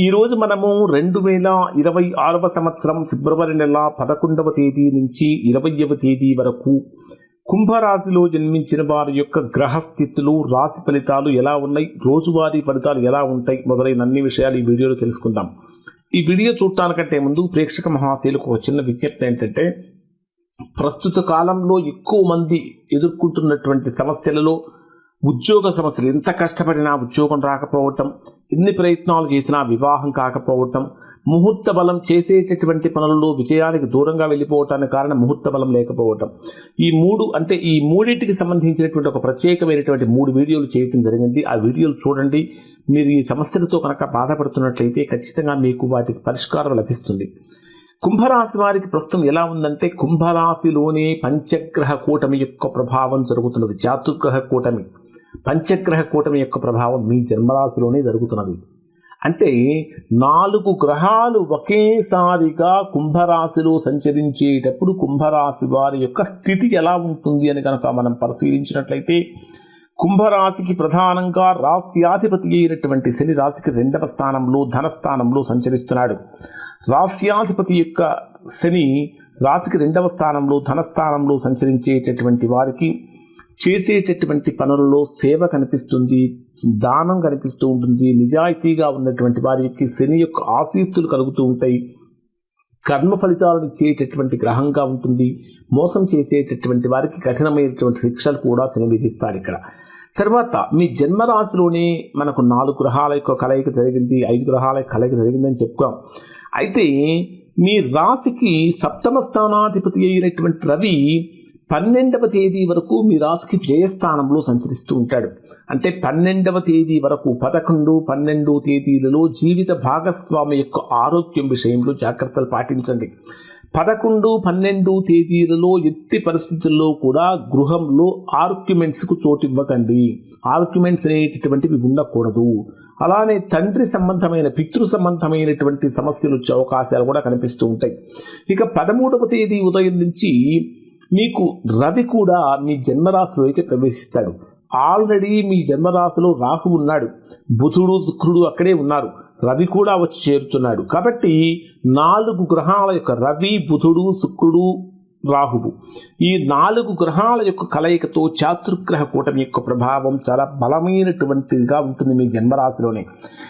ఈరోజు మనము 2026వ సంవత్సరం ఫిబ్రవరి నెల 11వ తేదీ నుంచి 20వ తేదీ వరకు కుంభరాశిలో జన్మించిన వారి యొక్క గ్రహస్థితులు, రాశి ఫలితాలు ఎలా ఉన్నాయి, రోజువారీ ఫలితాలు ఎలా ఉంటాయి మొదలైన అన్ని విషయాలు ఈ వీడియోలో తెలుసుకుందాం. ఈ వీడియో చూడటానికంటే ముందు ప్రేక్షక మహాశయులకు ఒక చిన్న విజ్ఞప్తి ఏంటంటే, ప్రస్తుత కాలంలో ఎక్కువ మంది ఎదుర్కొంటున్నటువంటి సమస్యలలో ఉద్యోగ సమస్యలు, ఎంత కష్టపడినా ఉద్యోగం రాకపోవటం, ఎన్ని ప్రయత్నాలు చేసినా వివాహం కాకపోవటం, ముహూర్త బలం చేసేటటువంటి పనులలో విజయానికి దూరంగా వెళ్ళిపోవటానికి కారణం ముహూర్త బలం లేకపోవటం. ఈ మూడింటికి సంబంధించినటువంటి ఒక ప్రత్యేకమైనటువంటి 3 వీడియోలు చేయడం జరిగింది. ఆ వీడియోలు చూడండి. మీరు ఈ సమస్యలతో కనుక బాధపడుతున్నట్లయితే ఖచ్చితంగా మీకు వాటికి పరిష్కారం లభిస్తుంది. కుంభరాశి వారికి ప్రస్తుతం ఎలా ఉందంటే, కుంభరాశిలోనే పంచగ్రహ కూటమి యొక్క ప్రభావం జరుగుతున్నది. చాతుర్గ్రహ కూటమి, పంచగ్రహ కూటమి యొక్క ప్రభావం మీ జన్మరాశిలోనే జరుగుతున్నది. అంటే 4 గ్రహాలు ఒకేసారిగా కుంభరాశిలో సంచరించేటప్పుడు కుంభరాశి వారి యొక్క స్థితి ఎలా ఉంటుంది అని కనుక మనం పరిశీలించినట్లయితే, కుంభరాశికి ప్రధానంగా రాస్యాధిపతి అయినటువంటి శని రాశికి 2వ స్థానంలో ధనస్థానంలో సంచరిస్తున్నాడు. రాస్యాధిపతి యొక్క శని రాశికి 2వ స్థానంలో ధనస్థానంలో సంచరించేటటువంటి వారికి చేసేటటువంటి పనులలో సేవ కనిపిస్తుంది, దానం కనిపిస్తూ ఉంటుంది. నిజాయితీగా ఉన్నటువంటి వారికి శని యొక్క ఆశీస్సులు కలుగుతూ ఉంటాయి. కర్మ ఫలితాలను ఇచ్చేటటువంటి గ్రహంగా ఉంటుంది. మోసం చేసేటటువంటి వారికి కఠినమైనటువంటి శిక్షలు కూడా శని విధిస్తాడు. ఇక్కడ తర్వాత మీ జన్మరాశిలోనే మనకు 4 గ్రహాల యొక్క కలయిక జరిగింది, 5 గ్రహాల యొక్క కలయిక జరిగిందని చెప్పుకోం. అయితే మీ రాశికి 7వ స్థానాధిపతి అయినటువంటి రవి 12వ తేదీ వరకు మీ రాశికి వ్యయస్థానంలో సంచరిస్తూ ఉంటాడు. అంటే 12వ తేదీ వరకు 11, 12 తేదీలలో జీవిత భాగస్వామి యొక్క ఆరోగ్యం విషయంలో జాగ్రత్తలు పాటించండి. 11, 12 తేదీలలో ఎట్టి పరిస్థితుల్లో కూడా గృహంలో ఆర్గ్యుమెంట్స్కు చోటు ఇవ్వకండి. ఆర్గ్యుమెంట్స్ అనేటటువంటివి ఉండకూడదు. అలానే తండ్రి సంబంధమైన, పితృ సంబంధమైనటువంటి సమస్యలు వచ్చే అవకాశాలు కూడా కనిపిస్తూ ఉంటాయి. ఇక 13వ తేదీ ఉదయం నుంచి మీకు రవి కూడా మీ జన్మరాశిలోకి ప్రవేశిస్తాడు. ఆల్రెడీ మీ జన్మరాశిలో రాహు ఉన్నాడు, బుధుడు, శుక్రుడు అక్కడే ఉన్నారు, రవి కూడా వచ్చి చేరుతున్నాడు. కాబట్టి 4 గ్రహాల యొక్క రవి, బుధుడు, శుక్రుడు, రాహువు, ఈ 4 గ్రహాల యొక్క కలయికతో చాతుర్గ్రహ కూటమి యొక్క ప్రభావం చాలా బలమైనటువంటిదిగా ఉంటుంది మీ జన్మరాశిలోనే.